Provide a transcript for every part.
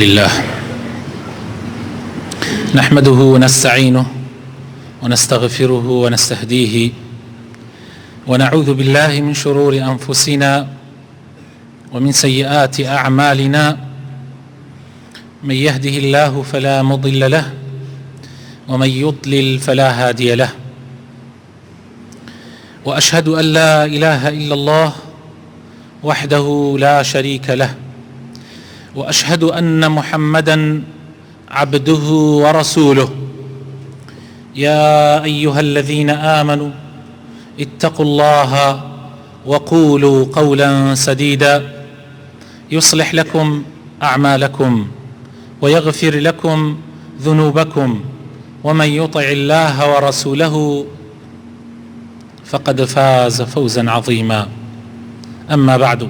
لله نحمده ونستعينه ونستغفره ونستهديه ونعوذ بالله من شرور أنفسنا ومن سيئات أعمالنا. من يهده الله فلا مضل له ومن يضلل فلا هادي له، وأشهد أن لا إله إلا الله وحده لا شريك له، وأشهد أن محمدا عبده ورسوله. يا أيها الذين آمنوا اتقوا الله وقولوا قولا سديدا يصلح لكم أعمالكم ويغفر لكم ذنوبكم، ومن يطع الله ورسوله فقد فاز فوزا عظيما. أما بعد،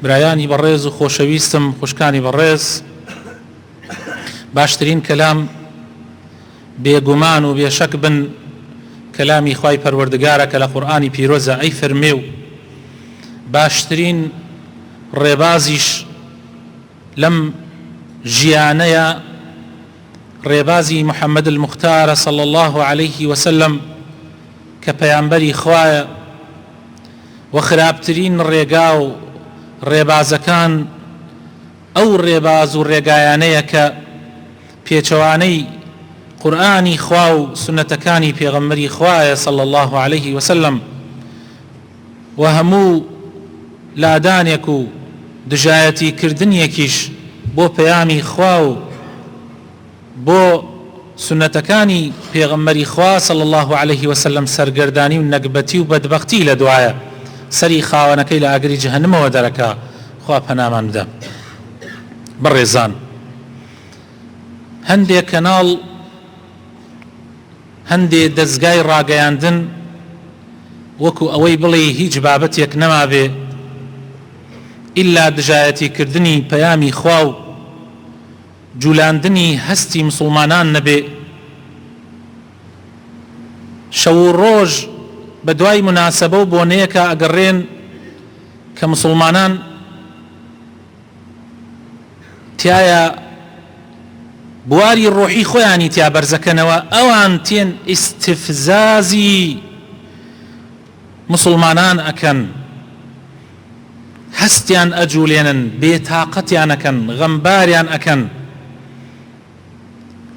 برایانی بەڕێز و خۆشەویستم، خوشکانی بەڕێز، باشترین کەلام بێگومان و بێشەک بن کەلامی خوای پەروەردگارە کە لە قورئانی پیرۆزە. ئەی فەرمێ و باشترین ڕێبازیش لەم ژیانەیە ڕێبازی محەممەد المختارە صلی الله عليه وسلم کە پەیامبەری خوایە، و خراپترین ڕێگا و ڕێبازەکان ئەو ڕێباز و ڕێگایانەیە کە پێچەوانەی قورئانی خوا و سنەتەکانی پێغەمبەری خوایە صلی الله عليه وسلم، و هەموو لادانێک و دژایەتی کردنیەکیش بۆ پەیامی خوا و بۆ سنەتەکانی پێغەمبەری خوا صلی الله عليه وسلم سەرگەردانی و نەکبەتی و بەدبەختی لە دوایە سەری خاوەنەکەی لە ئاگری جەهەنەمەوە دەرەکا. خوا پەنامان بدە. بەڕێزان، هەندێک کەناڵ، هەندێک دەستگای ڕاگەیاندن وەکو ئەوەی بڵێ هیچ بابەتێک نەمابێ ئیلا دژایەتی کردنی پەیامی خوا و جولاندنی هەستی مسڵمانان نەبێ، شەو و ڕۆژ بە دوای مناسەبە و بۆنەیەکە ئەگەڕێن کە مسڵمانان تایە بواری ڕۆحی خۆیانی تیا بەرزەکەنەوە، ئەوان تێن ئیستفزازی مسڵمانان ئەکەن، هەستیان ئەجوولێنن، بێتاقەتیان ئەکەن، غەمباریان ئەکەن.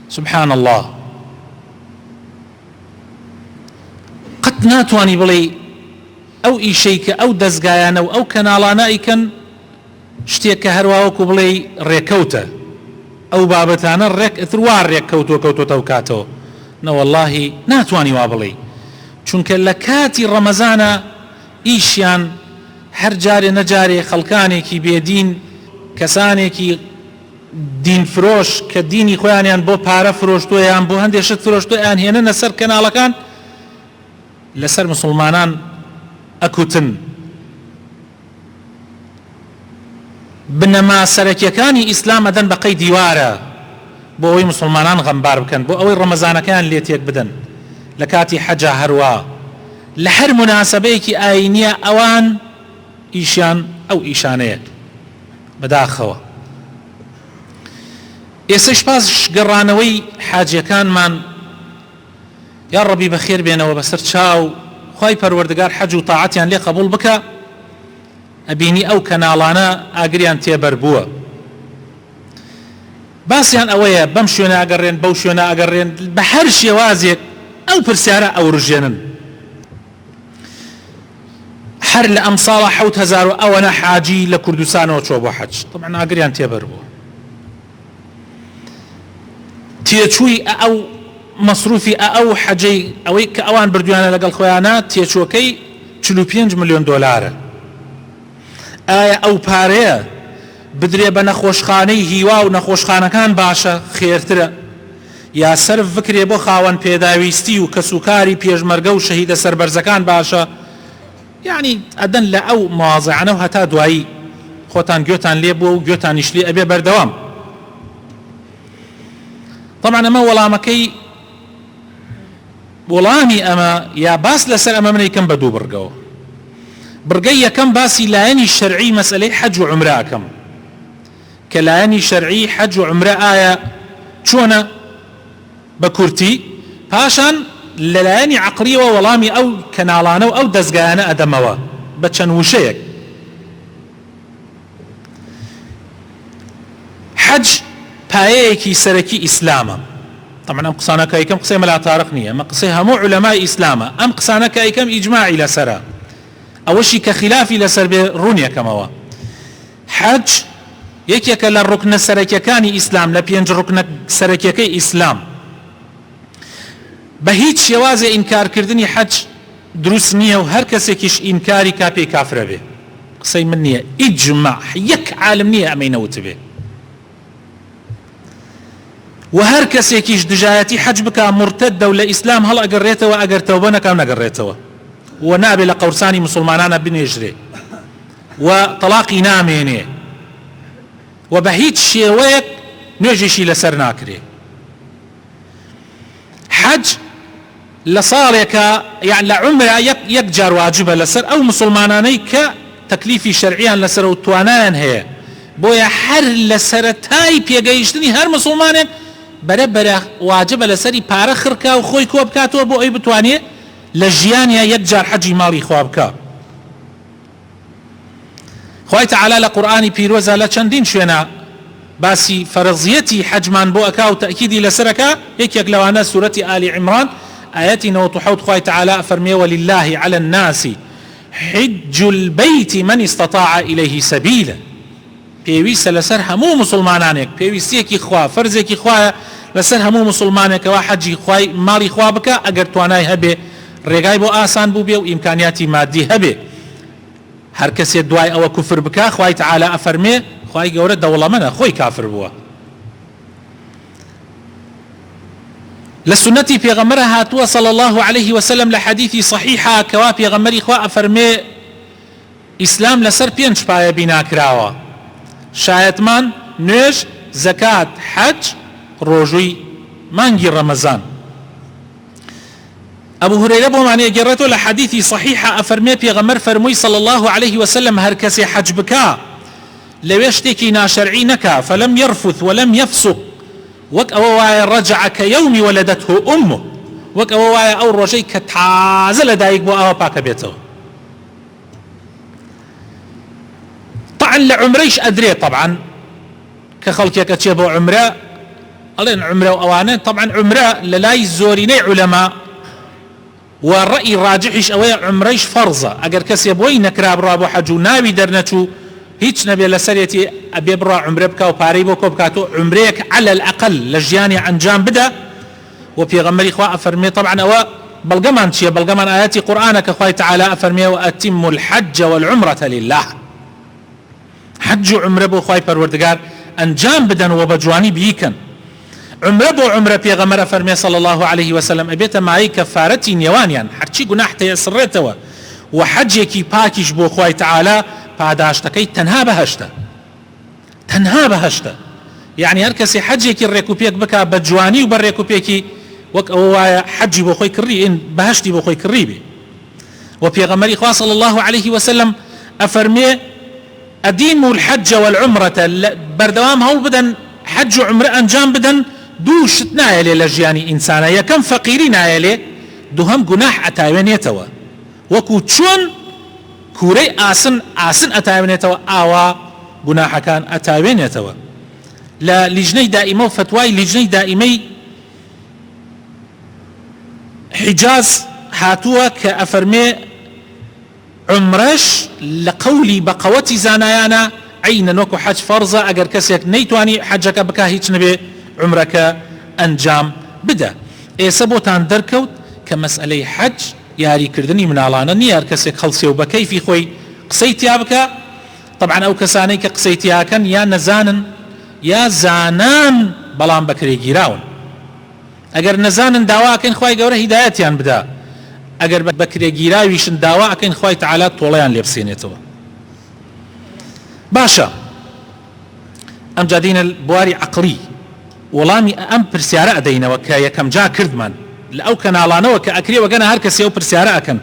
سبحان الله، قەت ناتوانی بڵێ ئەو ئیشەی کە ئەو دەستگایانە و ئەو کەناڵانە ئەیکەن شتێک کە هەرواوەکو بڵێ ڕێکەوتە، ئەو بابەتانە ئەتر وا ڕێککەوتۆ کەوتۆتە و کاتەوە. نەوەڵڵاهی ناتوانی وا بڵێ، چونکە لە کاتی ڕەمەزانە ئیشیان هەر جارێ نەجارێ خەڵکانێکی بێدین، کەسانێکی دین فرۆش کە دینی خۆیانیان بۆ پارە فرۆشتویان بۆ هەندێک شت فرۆشتویان هێننە سەر کەناڵەکان، لەسەر مسڵمانان ئەکوتن. بنەما سەرەکیەکانی ئیسلام ئەدەن بەقەی دیوارە بۆ ئەوەی مسڵمانان غەمبار بکەن، بۆ ئەوەی ڕەمەزانەکەیان لێ تێک بدەن. لە کاتی حەجا هەروە لە هەر مناسەبەیەکی ئاینیە ئەوان ئیشیان ئەو ئیشانەیە بەداخەوە. ئێستش پاش گەڕانەوەی حاجیەکانمان یا ڕەبی بەخێر بێنەوە بەسەر چاو، خوای پەروەردگار حەج و تاعەتیان لێ قبوڵ بکە، ئەبینی ئەو کەناڵانە ئاگریان تێبەر بووە، باسییان ئەوەیە بەم شوێنە ئەگەڕێن بەو شوێنە ئەگەڕێن، بە هەر شێوازێک ئەو پرسیارە ئەوڕژێنن. هەر لە ئەم ساڵە 7000 ئەوەنە حاجی لە کوردستانەوە چۆ بۆ حەج، طبعاً ئاگریان تێبەر بووە. تێچووی ئەو مەسروفی ئەو حەجەی ئەوەی کە ئەوان بردویانە لەگەڵ خۆیانە تێچووەکەی 45 ملیۆن دۆلارە. ئایا ئەو پارەیە بدرێ بە نەخۆشخانەی هیوا و نەخۆشخانەکان باشە خێرترە، یا سەرف بکرێ بۆ خاوەن پێداویستی و کەسوکاری پێشمەرگە و شەهیدە سەربەرزەکان باشە؟ یعنی ئەدەن لە ئەو مواضعانە و هەتا دوایی خۆتان گوێتان لێ بووە و گوێتانیش لێ ئەبێ بەردەوام. طبعا ئەمە وەڵامەکەی وەڵامی ئەمە یا باس لەسەر ئەمە منەیکەم بە دوو بڕگەوە. بڕگەی یەکەم باسی لایەنی شەرعی مەسئلەی حەج و عومرە ئەکەم کە لایەنی شەرعی حەج و عومرە ئایا چۆنە بە کورتی، پاشان لە لایەنی عەقلیەوە وەڵامی ئەو کەناڵانە و ئەو دەستگایانە ئەدەمەوە بە چەند وشەیەک. حەج پایەیەکی سەرەکی ئیسلامە. طبعا ئەم قسانە کە یەکەم قسەی مەلا تارق نییە، ئەمە قسەی هەموو عولەمای ئیسلامە. ئەم قسانە کە یەکەم ئیجماعی لەسەرە، ئەوەشی کە خلافی لەسەر بێ ڕوونیەکەمەوە. حەج یەکێکە لە ڕوکنە سەرەکیەکانی ئیسلام، لە 5 ڕوکنە سەرەکیەکەی ئیسلام. بە هیچ شێوازێ ئینکارکردنی حەج دروست نییە و هەر کەسێکیش ئینکاری کا پێی کافرە بێ. قسەی من نییە، ئیجماع، یەک عالم نییە ئەمەی نەوت بێ. و هەر کەسێکیش دژایەتی حەج بکە مرتەدە و لە ئیسلام هەڵ ئەگەڕێتەوە، ئەگەر تەوبە نەکا نەگەڕێتەوە و نابێ لە قەورسانی مسلمانانە بنێژرێ و تەلاقی نامێنێ و بە هیچ شێوەیەک نوێژیشی لەسەر ناکرێ. حەج لە ساڵێکە یان لە عومرە یەک جار واجبە لەسەر ئەو مسلمانانەی کە تەکلیفی شەرعیان لەسەر و توانایان هەیە. بۆیە هەر لە سەرەتای پێگەیشتنی هەر مسلمانێک بەرەبەرە واجبە لەسەری پارە خڕکا و خۆی کۆ بکاتەوە بۆ ئەوی بتوانێت لە ژیانیا یەک جار حەجی ماڵی خوا بکە. خوای تەعالی لە قورئانی پیرۆزە لە چەندین شوێنە باسی فەرەزیەتی حەجمان بۆ ئەکا و تەئکیدی لەسەرەکە. یەکێک لەوانە سوورەتی ئالی عیمران ئاەتی 97 خوای تەعالی فەرمێ وەلله علی الناس حج البيت من استطاع إليه سبيلا. پێویستە لەسەر هەموو مسلمانانێک، پێویستیەکی خوا، فەرزێکی خوایە لەسەر هەموو مسلمانێکەوە حەجی خوای ماڵی خوا بکە ئەگەر توانای هەبێ، ڕێگای بۆ ئاسان بوو بێ و ئیمکانیاتی مادی هەبێ. هەر کەسێ دوای ئەوە کوفر بکە خوای تەعالی ئەفەرمێ خوای گەورە دەوڵەمەندە خۆی کافر بووە. لە سنەتی پێغەمبەر هاتووە صلی الله عليه وسلم لە حەدیثی صحیحە کەوا پێغەمبەری خوا ئەفەرمێ ئیسلام لەسەر 5 پایە بیناکراوە: شایەتمان، نوێژ، زەکات، حەج، ڕۆژووی مانگی ڕەمەزان. ئەبوو هورەیرە بۆمانەیە گێڕێتەوە لە حەدیثی صحیحە ئەفەرمێ پێغەمبەر فەرمووی صلی الله عليه وسلم هەر کەسێ حەج بکا لەوێ شتێکی ناشەرعی نەکا فەلەم یەرفث وەلەم یەفسق، وەک ئەوە وایە ڕەجع کەیەومی وەلەدەتهو ئومه، وەک ئەوە وایە ئەو ڕۆژەی کە تازە لەدایک بۆ ئەوە پاکە بێتەوە. طبعا لعمريش أدري طبعا كخلق يكتشي بو عمره ألين عمره وأوانين. طبعا عمره للاي زوريني علماء والرأي الراجحش أوي عمريش فرضة. أجر كسي بوي نكراب رابو حجو ناوي درنتو هيج نبي لسريتي أبي برا عمره بكا وباري بوكو بكاتو عمريك على الأقل لجياني عن جام بدا. وفي غمري إخوة أفرمي طبعا أوا بلغمان شيء بلغمان آياتي قرآنك أخوي تعالى أفرمي وأتم الحج والعمرة لله. حج عمره بو خواهی پروردگار انجام بدن و بجوانی بیکن. عمره بو عمره پیغمبر فرمی صلی الله علیه وسلم ابیت معی کفارتی نیوانیان هرچی گناه تیسرتوا و حج یکی پاکیش بو خواهی تعالی پاداشتکی تنها بهشته، تنها بهشته. يعني هر کسی حج یکی ریکوپیک بکا بجوانی و بر ریکوپیکی وک او حجی بو خواهی کری این بهشتی بو خواهی کری بی. و پیغمبری خواه صلی الله علیه وسلم افرمی أديموا الحج والعمرة بردوام هول بدن حج وعمرة أنجام بدن دوش نايلي لجياني إنسانا يا كم فقيرين نايلي دوهم جناح أتاوينيتوا وكو تشون كوري آسن أتاوينيتوا آوا جناح كان أتاوينيتوا لا لجني دائمة وفتواي لجني دائمي حجاز هاتوا كأفرمي عمرش لقولي بقوتي زانايانا عينا وكو حج فرضة. اگر كسيك نيتواني حجك بكا هيچ نبي عمرك انجام بدا. اي سبوتان دركوت كمسألة حج ياري كردني من علانا نيار كسيك خلصي وبكيفي خوي قسيتيا بكا. طبعا او كسانيك قسيتيا كان يا نزانن يا زانان بلان بكري جيراون. اگر نزانن داواكن خوي قوره هدايتيان بدا، اگر بکرێ گیراویشن داوا ئەکەین خوای تەعالی تۆڵەیان لێ بسێنێتەوە. باشە ئەم جادینە بواری عەقلی وەڵامی ئەم پرسیارە ئەدەینەوە کە یەکەم جا کردمان لە ئەو کەناڵانەوە کە ئەکرێ وەگەنە هەر کەسێ ئەو پرسیارە ئەکەن.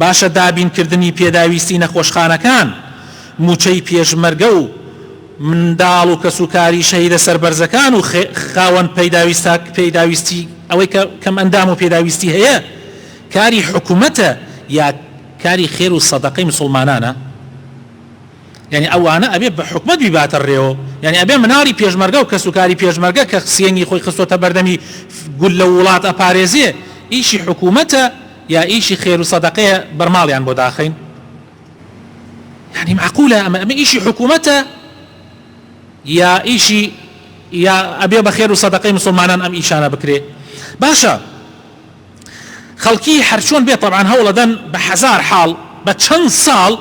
باشە دابینکردنی پێداویستی نەخۆشخانەکان، موچەی پێشمەرگە و منداڵ و کەسوکاری شەهیدە سەربەرزەکان و خاوەن پێداویستی ئەوەی کەم ئەندام و پێداویستی هەیە کاری حکوومەتە یا کاری خێر و سەدەقەی مسلمانانە؟ یعنی ئەوانە ئەبێ بە حکومەت بیباتە ڕێوە، یعنی ئەبێ مناڵی پێشمەرگە و کەسوکاری پێشمەرگە کە سێنگی خۆی خستۆتە بەردەمی گول لە وڵات ئەپارێزێ ئیشی حکوومەتە یا ئیشی خێر و سەدەقەیە بەرماڵیان بۆ داخەین؟ یعنی معقولە ئەمە ئیشی حکوومەتە یا ئیشی یا ئەبێ بە خێر و سەدەقەی مسلمانان ئەم ئیشانە بکرێ؟ باشە خەڵکی هەرچۆن بێت طبعا هەوڵەدەن بە هەزار حاڵ بە چەند ساڵ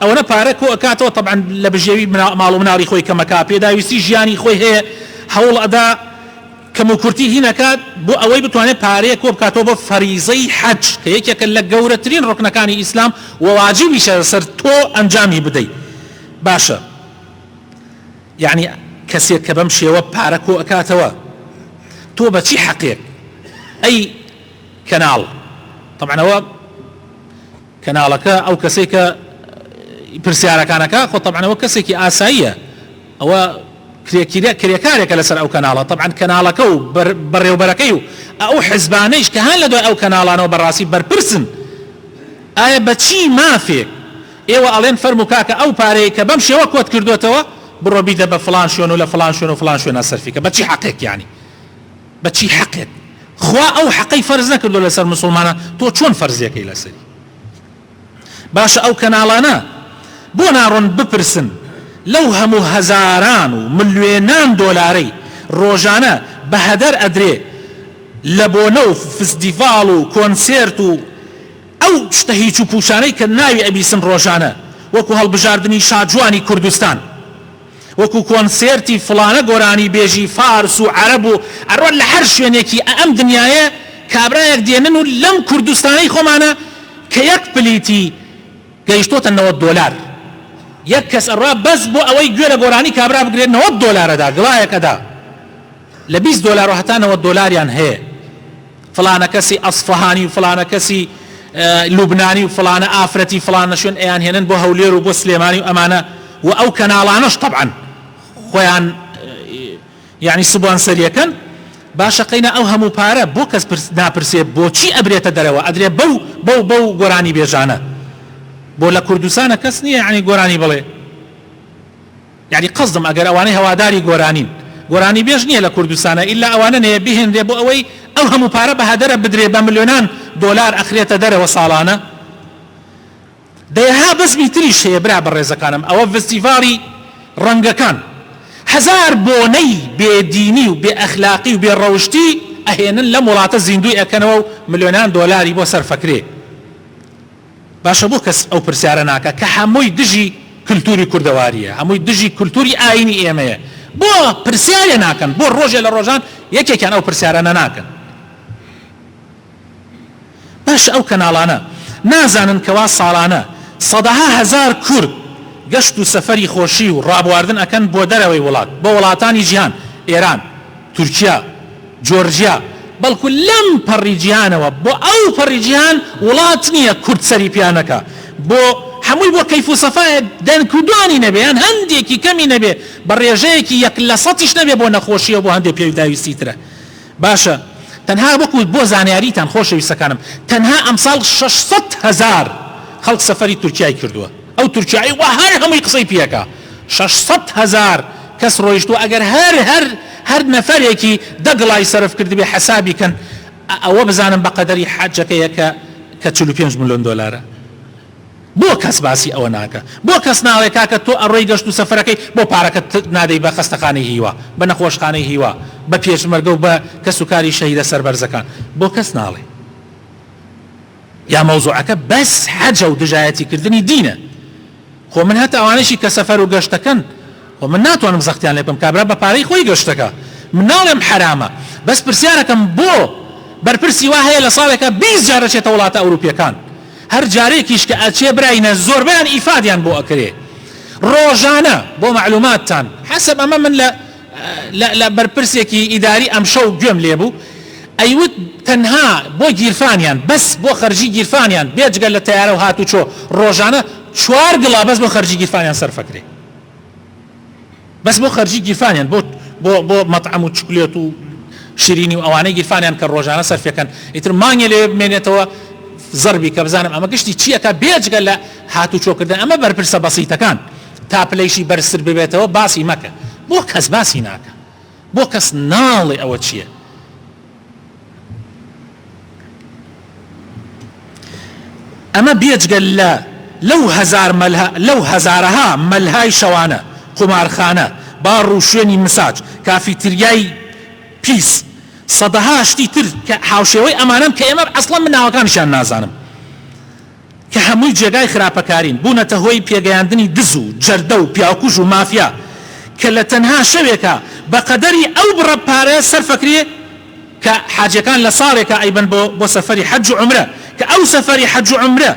ئەوەنە پارە کۆ ئەکاتەوە طبعا لە بژێوی ماڵ و مناڵی خۆی کەمەکا پێداویستی ژیانی خۆی هەیە هەوڵ ئەدا کەم و کورتی هینەکات بۆ ئەوەی بتوانێت پارەیە کۆ بکاتەوە بۆ فەریزەی حەج کە یەکێکە لە گەورەترین ڕوکنەکانی ئیسلام و واجیبیشە سەر تۆ ئەنجامی بدەیت. باشە یعنی کەسێک کە بەم شێوە پارە کۆ ئەکاتەوە تۆ بەچی حەقێک ئەی کەناڵ طبعا ئەوە کەناڵەکە ئەو کەسێک کە پرسیارەکانەکە خۆ طبعا ئەوە کەسێکی ئاساییە ئەوە کرێکارێکە لەسەر ئەو کەناڵە طبعا کەناڵەکە و بەڕێوبەرەکەی و ئەو حیزبانەیش کە هەن لە دوای ئەو کەناڵانەوە بەڕاستی بەرپرسن ئایا بەچی مافێک ئێوە ئەڵێن فەرموو کاکە ئەو پارەیە کە بەم شێوە کۆت کردوێتەوە بڕۆ بیدە بە فڵان شوێن و لە فڵان شوێن و فڵان شوێنە سەرفیکە بەچی حەقێک یعنی بەچی حەقێک خوا ئەو حەقەی فەرز نەکردو لەسەر مسلمانە تۆ چۆن فەرزیەکەی لەسەری؟ باشە ئەو کەناڵانە بۆ ناڕۆن بپرسن لەو هەموو هەزاران و ملیۆنان دۆلارەی ڕۆژانە بە هەدەر ئەدرێ لە بۆنە و فستیڤاڵ و کۆنسێرت و ئەو شتە هیچ و پوشانەی کە ناوی ئەبیسن ڕۆژانە وەکو هەڵبژاردننی شاجوانی کوردستان وەکو کۆنسێرتی فڵانە گۆرانی بێژی فارس و عەرەب و ئەڕۆن لە هەر شوێنێکی ئەم دنیاە کابرایەک دێنن و لەم کوردستانەی خۆمانە کە یەک پلیتی گەیشتۆتە 90 دۆلار یەک کەس ئەڕوا بەس بۆ ئەوەی گوێ لە گۆرانی کابرا بگرێت 90 دۆلارەدا گڵایەکەدا لە 20 دۆلار و هەتا 90 دۆلاریان هەیە فڵانە کەسی ئەسفەهانی و فڵانە کەسی لوبنانی و فڵانە ئافرەتی فڵانە شوێن ئەیان هێنن بۆ هەولێر و بۆ سلێمانی و ئەمانە و ئەو کەناڵانەش طبعا خۆیان یعنی سبوان سەریەکەن. باشە قەینە ئەو هەموو پارە بۆ کەس ناپرسێ بۆچی ئەبرێتە دەرەوە ئەدرێ بەو گۆرانی بێژانە بۆ لە کوردستانە کەس نییە یعنی گۆرانی بڵێ یعنی قەزدم ئەگەر ئەوانەی هەواداری گۆرانین گۆرانی بێژ نییە لە کوردستانە ئیلا ئەوانە نەیە بهێنرێ بۆ ئەوەی ئەو هەموو پارە بە هەدەرە بدرێ بە ملیۆنان دۆلار ئەخرێتە دەرەوە ساڵانە. دەیها بەسمی تریش هەیە برا بەڕێزەکانم ئەوە فستیڤاڵی ڕەنگەکان هەزار بۆنەی بێدینی و بێ ئەخلاقی و بێ ڕەوشتی ئەهێنن لەم وڵاتە زیندوی ئەکەنەوە و ملیۆنان دۆلاری بۆ سەرفەکرێ. باشە بۆ کەس ئەو پرسیارە ناکە کە هەمووی دژی کللتوری کوردەواریە هەمووی دژی کللتوری ئاینی ئێمەیە بۆ پرسیارە ناکەن بۆ ڕۆژێ لە ڕۆژان یەکێکیان ئەو پرسیارانە ناکەن. باشە ئەو کەناڵانە نازانن کەوا ساڵانە سەدەها هەزار کورد گەشت و سەفەری خۆشی و ڕابواردن ئەکەن بۆ دەرەوەی وڵات بۆ وڵاتانی جیهان ئێران تورکیا جۆرجیا بەڵکو لەم پەڕی جیهانەوە بۆ ئەو پەڕی جیهان وڵات نییە کورد سەری پیانەکە بۆ هەمووی بۆ کەیف و سەفایە دەنکودانی نەبێیان هەندێکی کەمی نەبێ بە ڕێژەیەکی 1% نەبێ بۆ نەخۆشیە بۆ هەندێک پێویداویستی ترە. باشە تەنها وەکو بۆ زانیاریتان خۆشەویستەکانم تەنها ئەمساڵ 600,000 خەڵک سەفەری تورکیای کردووە ئەو تورکیایی وا هەر هەمووی قسەی پێکە 600,000 کەس ڕۆیشتووە ئەگەر هەر نەفەرێکی دەگڵای سەرف کرد بێ حەسابی کەن ئەوە بزانم بە قەدەری حەجەکەیە کە 45 ملیۆن دۆلارە. بۆ کەس باسی ئەوە ناکە بۆ کەس ناڵێ کاکە تۆ ئەڕۆی گەشت و سەفەرەکەی بۆ پارەکەت نادەی بە خەستەخانەی هیوا بە نەخۆشخانەی هیوا بە پێشمەرگە و بە کەسوکاری شەهیدە سەربەرزەکان بۆ کەس ناڵێ. یا مەوزوعەکە بەس حەجە و دژایەتی کردنی دینە. خۆ من هەتا ئەوانەشی کە سەفەر و گەشتەکەن خۆ من ناتوانم زەختیان لێ بکەم کابرا بە پارەی خۆی گەشتەکە من ناڵێم حرامە بەس پرسیارەکەم بۆ بەرپرسی وا هەیە لە ساڵێکە 20 جارە چێتە وڵاتە ئەوروپیەکان هەر جارێکیش کە ئەچێ براینە زۆربیان ئیفادیان بۆ ئەکرێ ڕۆژانە بۆ معلوماتتان حەسب ئەمە من لە بەرپرسێکی ئیداری ئەم شەو گوێم لێبوو ئەیوت تەنها بۆ گیرفانیان بەس بۆ خەرجی گیرفانیان بێجگەل لە تەیارە و هاتوچۆ ڕۆژانە 4 گڵا بەس بۆ خەرجی گیرفانیان سەرفەکرێ. بەس بۆ خەرجی گیرفانیان بۆ مەطعەم و چکلێت و شیرینی و ئەوانەی گیرفانیان کە ڕۆژانە سەرفەکەن ئیتر مانگێ لێ بمێنێتەوە زەربی کە بزانم ئەمە گشتی چیەکە بێجگە لە هاتوو چۆکردن ئەمە بەرپرسە بەسیتەکان تا پلەیشی بەرزتر ببێتەوە باسی مەکە بۆ کەس باسی ناکە بۆ کەس ناڵێ ئەوە چییە. ئەمە بێجگە لەو هەزارەها مەلهای شەوانە قومارخانە باڕ و شوێنی مساج کافیتریای پیس سەدەها شتی تر کە هاوشێوەی ئەمانم کە ئێمە ئەسڵەن من ناوەکانیشیان نازانم کە هەمووی جێگای خراپەکارین بوونەتە هۆی پێگەیاندنی دز و جەردە و پیاکوژ و مافیا کە لە تەنها شەوێکە بەقەدەری ئەو بڕە پارەیە سەرفەکرێ کە حاجەکان لە ساڵێکە ئەیبەن بۆ سەفەری حەج و عومرە کە ئەو سەفەری حەج و عومرە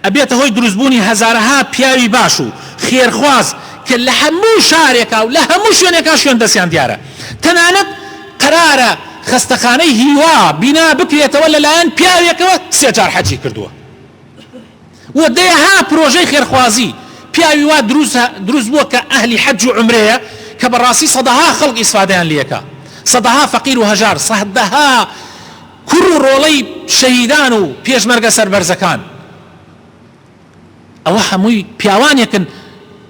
ئەبێتە هۆی دروستبوونی هەزارەها پیاوی باش و خێرخواز کە لە هەموو شارێکە و لە هەموو شوێنێکا شوێن دەستیان دیارە تەنانەت قەرارە خەستەخانەی هیوا بینا بکرێتەوە لەلایەن پیاوێکەوە 3 جار حەجی کردووە و دەیەها پرۆژەی خێرخوازی پیاوی وا دروست بووە کە ئەهلی حەج و عومرەیە کە بەڕاستی سەدەها خەڵک ئیسفادەیان لێکە سەدەها فەقیر و هەژار سەدەها کوڕ و ڕۆڵەی شەهیدان و پێشمەرگە سەربەرزەکان ئەوە هەمووی پیاوانێکن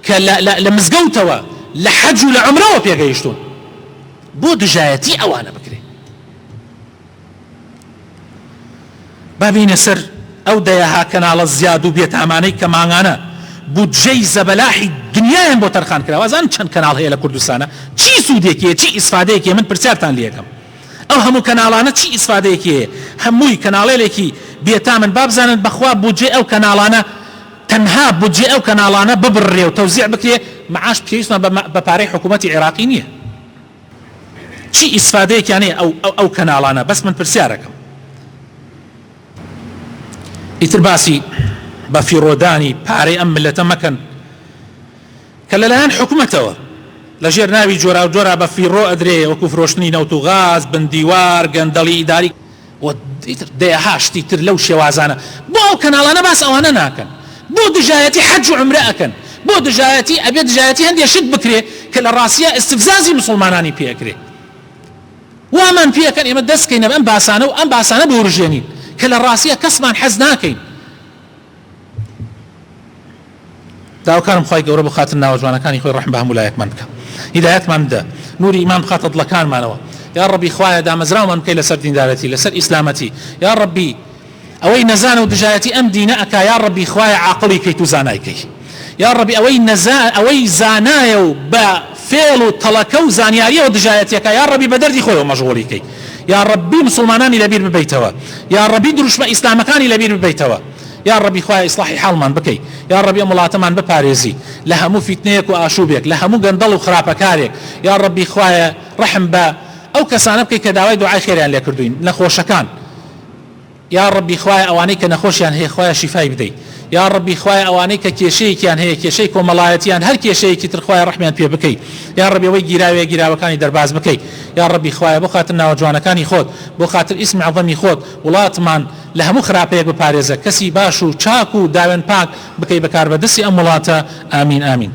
کە لە مزگەوتەوە لە حەج و لە عومرەوە پێگەیشتون بۆ دژایەتی ئەوانە بکرێ. بابینە سەر ئەو دەیەها کەناڵە زیاد و بێتامانەی کە ماڭانە بودجەی زەبەلاحی دنیایان بۆ تەرخان کراوە زان چەند کەناڵ هەیە لە کوردستانە چی سوودێکیە چی ئیسفادەیەکیە من پرسیارتان لێکەم ئەو هەموو کەناڵانە چی ئیسفادەیەکیە هەمووی کەناڵێکی بێتامن بابزانن بەخوا بودجێ ئەو کەناڵانە تەنها بودجێ ئەو کەناڵانە ببڕێ و تەوزیع بکرێ معاش پێویستمان بە پارەی حکوومەتی عێراقی نییە چی ئیسفادەیەکیان هەیە ئەو کەناڵانە بەس من پرسیارەکەم. ئیتر باسی بە فیڕۆدانی پارەی ئەم ملەتە مەکەن کە لەلایەن حکوومەتەوە لە ژێر ناوی جۆرا و جۆرا بە فیڕۆ ئەدرێ وەکو فرۆشتنی نەوت و غاز بندیوار گەندەڵی ئیداری دەیەها شتی تر لەو شێوازانە بۆ ئەو کەناڵانە باس ئەوانە ناکەن بۆ دژایەتی حەج و عومرە ئەکەن بۆ دژایەتی ئەبێ دژایەتی هەندێک شت بکرێ کە لە ڕاستیە ئیستفزازی مسلمانانی پێکرێ وامان پێکەن ئێمە دەستکەینە ئەم باسانە و ئەم باسانە بوڕژێنین کە لە ڕاستیە کەسمان حەز ناکەین. داواکارم خوای گەورە بۆ خاتر ناوەجوانەکانی خۆی ڕەحم بە هەموو لایەکمان بکە هیدایەتمان بدە نوری ئیمان بخاتە دڵەکانمانەوە یا ڕەبی خوایە دامەزراومان بکەی لەسەر دیندارەتی لەسەر ئیسلامەتی یا ڕەبی ئەوەی نەزانە و دژایەتی ئەم دینە ئەکا یا ڕەبی خوایە عاقڵی کەیت و زانایکەی یا ڕەبی ئەوەی زانایە و بە فێڵ و تەڵەکە و زانیاریەوە دژایەتیەکە یا ڕەبی بە دەردی خۆیەوە مەشغوڵیکەی یا ڕەبی مسلمانانی لەبیر ببەیتەوە یا ڕەبی دروشمە ئیسلامەکانی لەبیر ببەیتەوە یا ڕەبی خوای ئیسلاحی حاڵمان بکەی یا ڕەبی ئەم وڵاتەمان بپارێزی لە هەموو فیتنەیەک و ئاشوبێک لە هەموو گەندەڵ و خراپەکارێک یا ڕەبی خوایە ڕەحم بە ئەو کەسانە بکەی کە داوای دوعای خێریان لێ کردوین نەخۆشەکان یا ڕەبی خوایە ئەوانەی کە نەخۆشیان هەیە خوایە شیفای بدەیت یا ڕەبی خوایە ئەوانەی کە کێشەیەکیان هەیە کێشەی کۆمەڵایەتیان هەر کێشەیەکی تر خوایە ڕەحمیان پێ بکەی یا ڕەبی ئەوەی گیراوەکانی دەرباز بکەی یا ڕەبی خوایە بۆ خاتر ناوەجوانەکانی خۆت بۆ خاتر ئیسمی عەظەمی خۆت وڵاتمان لە هەموو خراپەیەک بپارێزە کەسی باش و چاک و داوێن پاک بکەی بەکار بەدەستی ئەم وڵاتە ئامین ئامین.